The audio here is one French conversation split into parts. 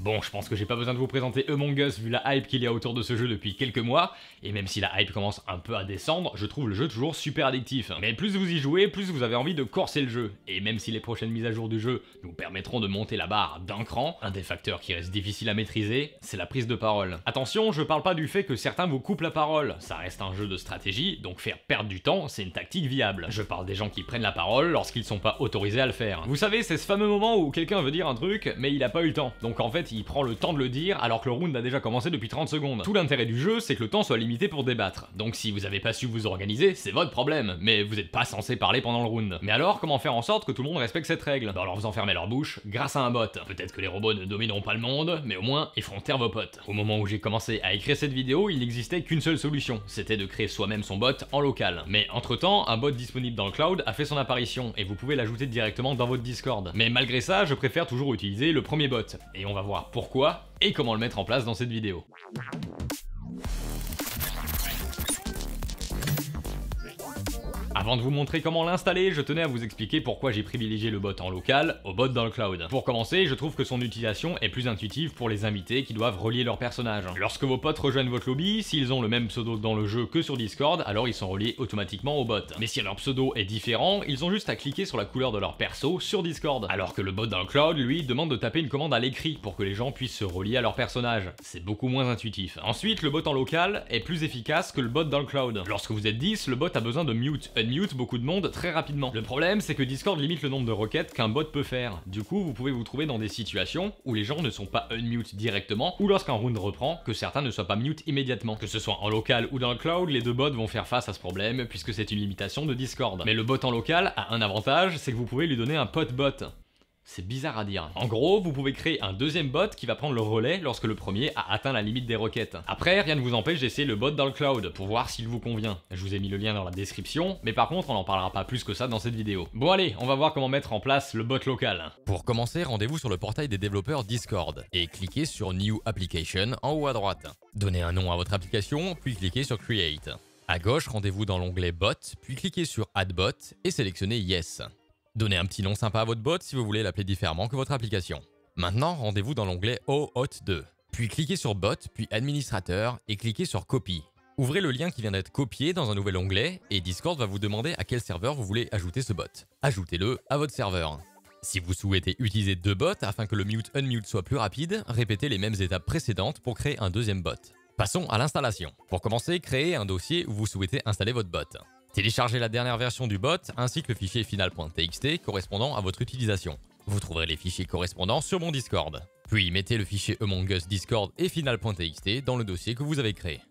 Bon, je pense que j'ai pas besoin de vous présenter Among Us vu la hype qu'il y a autour de ce jeu depuis quelques mois, et même si la hype commence un peu à descendre, je trouve le jeu toujours super addictif. Mais plus vous y jouez, plus vous avez envie de corser le jeu, et même si les prochaines mises à jour du jeu nous permettront de monter la barre d'un cran, un des facteurs qui reste difficile à maîtriser, c'est la prise de parole. Attention, je parle pas du fait que certains vous coupent la parole, ça reste un jeu de stratégie, donc faire perdre du temps, c'est une tactique viable. Je parle des gens qui prennent la parole lorsqu'ils sont pas autorisés à le faire. Vous savez, c'est ce fameux moment où quelqu'un veut dire un truc, mais il a pas eu le temps, donc en fait il prend le temps de le dire alors que le round a déjà commencé depuis 30 secondes. Tout l'intérêt du jeu, c'est que le temps soit limité pour débattre. Donc si vous avez pas su vous organiser, c'est votre problème, mais vous êtes pas censé parler pendant le round. Mais alors, comment faire en sorte que tout le monde respecte cette règle? En leur faisant fermer leur bouche grâce à un bot. Peut-être que les robots ne domineront pas le monde, mais au moins ils feront taire vos potes. Au moment où j'ai commencé à écrire cette vidéo, il n'existait qu'une seule solution, c'était de créer soi-même son bot en local. Mais entre temps, un bot disponible dans le cloud a fait son apparition, et vous pouvez l'ajouter directement dans votre Discord. Mais malgré ça, je préfère toujours utiliser le premier bot, et on va voir pourquoi et comment le mettre en place dans cette vidéo. Avant de vous montrer comment l'installer, je tenais à vous expliquer pourquoi j'ai privilégié le bot en local au bot dans le cloud. Pour commencer, je trouve que son utilisation est plus intuitive pour les invités qui doivent relier leur personnage. Lorsque vos potes rejoignent votre lobby, s'ils ont le même pseudo dans le jeu que sur Discord, alors ils sont reliés automatiquement au bot. Mais si leur pseudo est différent, ils ont juste à cliquer sur la couleur de leur perso sur Discord. Alors que le bot dans le cloud, lui, demande de taper une commande à l'écrit pour que les gens puissent se relier à leur personnage. C'est beaucoup moins intuitif. Ensuite, le bot en local est plus efficace que le bot dans le cloud. Lorsque vous êtes 10, le bot a besoin de mute beaucoup de monde très rapidement. Le problème, c'est que Discord limite le nombre de requêtes qu'un bot peut faire. Du coup, vous pouvez vous trouver dans des situations où les gens ne sont pas unmute directement, ou lorsqu'un round reprend, que certains ne soient pas mute immédiatement. Que ce soit en local ou dans le cloud, les deux bots vont faire face à ce problème, puisque c'est une limitation de Discord. Mais le bot en local a un avantage, c'est que vous pouvez lui donner un pot bot. C'est bizarre à dire. En gros, vous pouvez créer un deuxième bot qui va prendre le relais lorsque le premier a atteint la limite des requêtes. Après, rien ne vous empêche d'essayer le bot dans le cloud pour voir s'il vous convient. Je vous ai mis le lien dans la description, mais par contre, on n'en parlera pas plus que ça dans cette vidéo. Bon allez, on va voir comment mettre en place le bot local. Pour commencer, rendez-vous sur le portail des développeurs Discord et cliquez sur New Application en haut à droite. Donnez un nom à votre application, puis cliquez sur Create. À gauche, rendez-vous dans l'onglet Bot, puis cliquez sur Add Bot et sélectionnez Yes. Donnez un petit nom sympa à votre bot si vous voulez l'appeler différemment que votre application. Maintenant, rendez-vous dans l'onglet OAuth 2. Puis cliquez sur Bot, puis Administrateur et cliquez sur Copy. Ouvrez le lien qui vient d'être copié dans un nouvel onglet et Discord va vous demander à quel serveur vous voulez ajouter ce bot. Ajoutez-le à votre serveur. Si vous souhaitez utiliser deux bots afin que le mute-unmute soit plus rapide, répétez les mêmes étapes précédentes pour créer un deuxième bot. Passons à l'installation. Pour commencer, créez un dossier où vous souhaitez installer votre bot. Téléchargez la dernière version du bot ainsi que le fichier final.txt correspondant à votre utilisation. Vous trouverez les fichiers correspondants sur mon Discord. Puis mettez le fichier Among Us Discord et final.txt dans le dossier que vous avez créé.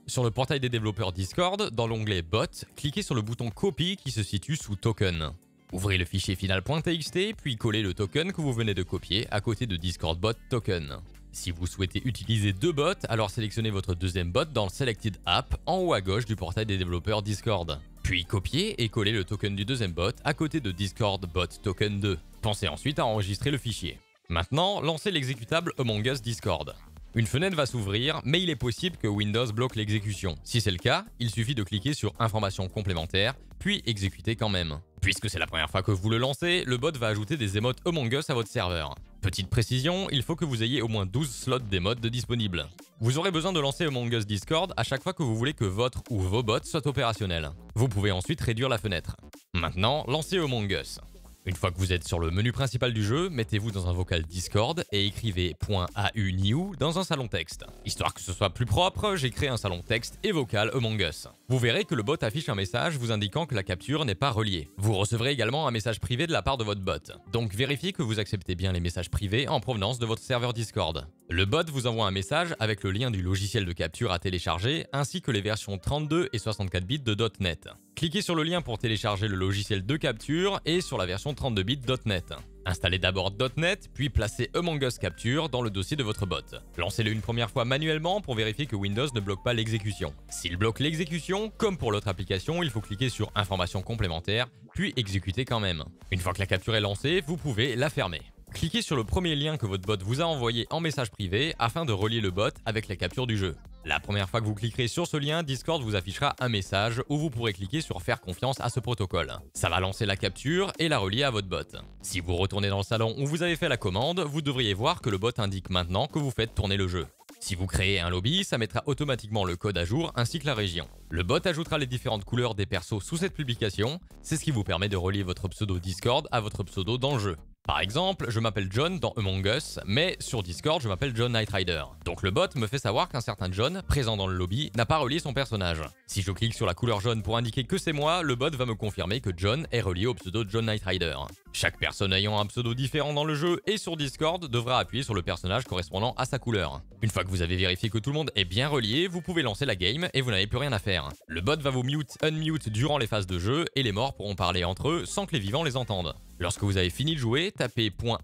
Sur le portail des développeurs Discord, dans l'onglet Bot, cliquez sur le bouton Copy qui se situe sous Token. Ouvrez le fichier final.txt puis collez le token que vous venez de copier à côté de Discord Bot Token. Si vous souhaitez utiliser deux bots, alors sélectionnez votre deuxième bot dans le Selected App en haut à gauche du portail des développeurs Discord. Puis copiez et collez le token du deuxième bot à côté de Discord Bot Token 2. Pensez ensuite à enregistrer le fichier. Maintenant, lancez l'exécutable Among Us Discord. Une fenêtre va s'ouvrir, mais il est possible que Windows bloque l'exécution. Si c'est le cas, il suffit de cliquer sur Informations complémentaires, puis exécuter quand même. Puisque c'est la première fois que vous le lancez, le bot va ajouter des émotes Among Us à votre serveur. Petite précision, il faut que vous ayez au moins 12 slots d'émotes disponibles. Vous aurez besoin de lancer Among Us Discord à chaque fois que vous voulez que votre ou vos bots soient opérationnels. Vous pouvez ensuite réduire la fenêtre. Maintenant, lancez Among Us. Une fois que vous êtes sur le menu principal du jeu, mettez-vous dans un vocal Discord et écrivez .au_new dans un salon texte. Histoire que ce soit plus propre, j'ai créé un salon texte et vocal Among Us. Vous verrez que le bot affiche un message vous indiquant que la capture n'est pas reliée. Vous recevrez également un message privé de la part de votre bot. Donc vérifiez que vous acceptez bien les messages privés en provenance de votre serveur Discord. Le bot vous envoie un message avec le lien du logiciel de capture à télécharger ainsi que les versions 32 et 64 bits de .NET. Cliquez sur le lien pour télécharger le logiciel de capture et sur la version 32 bits .NET. Installez d'abord .NET, puis placez Among Us Capture dans le dossier de votre bot. Lancez-le une première fois manuellement pour vérifier que Windows ne bloque pas l'exécution. S'il bloque l'exécution, comme pour l'autre application, il faut cliquer sur Informations complémentaires, puis exécuter quand même. Une fois que la capture est lancée, vous pouvez la fermer. Cliquez sur le premier lien que votre bot vous a envoyé en message privé afin de relier le bot avec la capture du jeu. La première fois que vous cliquerez sur ce lien, Discord vous affichera un message où vous pourrez cliquer sur faire confiance à ce protocole. Ça va lancer la capture et la relier à votre bot. Si vous retournez dans le salon où vous avez fait la commande, vous devriez voir que le bot indique maintenant que vous faites tourner le jeu. Si vous créez un lobby, ça mettra automatiquement le code à jour ainsi que la région. Le bot ajoutera les différentes couleurs des persos sous cette publication, c'est ce qui vous permet de relier votre pseudo Discord à votre pseudo dans le jeu. Par exemple, je m'appelle John dans Among Us, mais sur Discord je m'appelle John Knight Rider. Donc le bot me fait savoir qu'un certain John, présent dans le lobby, n'a pas relié son personnage. Si je clique sur la couleur jaune pour indiquer que c'est moi, le bot va me confirmer que John est relié au pseudo John Knight Rider. Chaque personne ayant un pseudo différent dans le jeu et sur Discord devra appuyer sur le personnage correspondant à sa couleur. Une fois que vous avez vérifié que tout le monde est bien relié, vous pouvez lancer la game et vous n'avez plus rien à faire. Le bot va vous mute, unmute durant les phases de jeu et les morts pourront parler entre eux sans que les vivants les entendent. Lorsque vous avez fini de jouer, tapez .au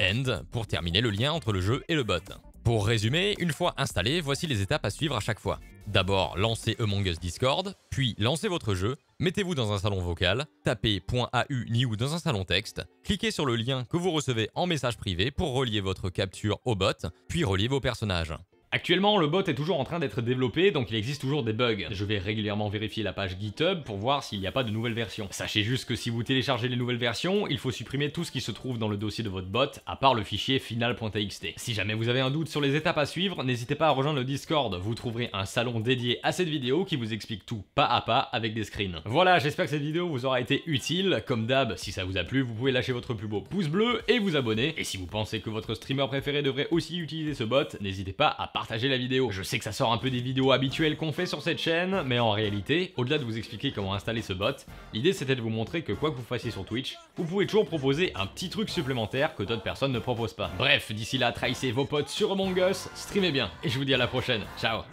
end pour terminer le lien entre le jeu et le bot. Pour résumer, une fois installé, voici les étapes à suivre à chaque fois. D'abord, lancez Among Us Discord, puis lancez votre jeu, mettez-vous dans un salon vocal, tapez .au new dans un salon texte, cliquez sur le lien que vous recevez en message privé pour relier votre capture au bot, puis relier vos personnages. Actuellement, le bot est toujours en train d'être développé, donc il existe toujours des bugs. Je vais régulièrement vérifier la page GitHub pour voir s'il n'y a pas de nouvelles versions. Sachez juste que si vous téléchargez les nouvelles versions, il faut supprimer tout ce qui se trouve dans le dossier de votre bot, à part le fichier final.txt. Si jamais vous avez un doute sur les étapes à suivre, n'hésitez pas à rejoindre le Discord, vous trouverez un salon dédié à cette vidéo qui vous explique tout pas à pas avec des screens. Voilà, j'espère que cette vidéo vous aura été utile. Comme d'hab, si ça vous a plu, vous pouvez lâcher votre plus beau pouce bleu et vous abonner. Et si vous pensez que votre streamer préféré devrait aussi utiliser ce bot, n'hésitez pas à partager la vidéo. Je sais que ça sort un peu des vidéos habituelles qu'on fait sur cette chaîne, mais en réalité, au-delà de vous expliquer comment installer ce bot, l'idée c'était de vous montrer que quoi que vous fassiez sur Twitch, vous pouvez toujours proposer un petit truc supplémentaire que d'autres personnes ne proposent pas. Bref, d'ici là, trahissez vos potes sur Among Us, streamez bien, et je vous dis à la prochaine. Ciao.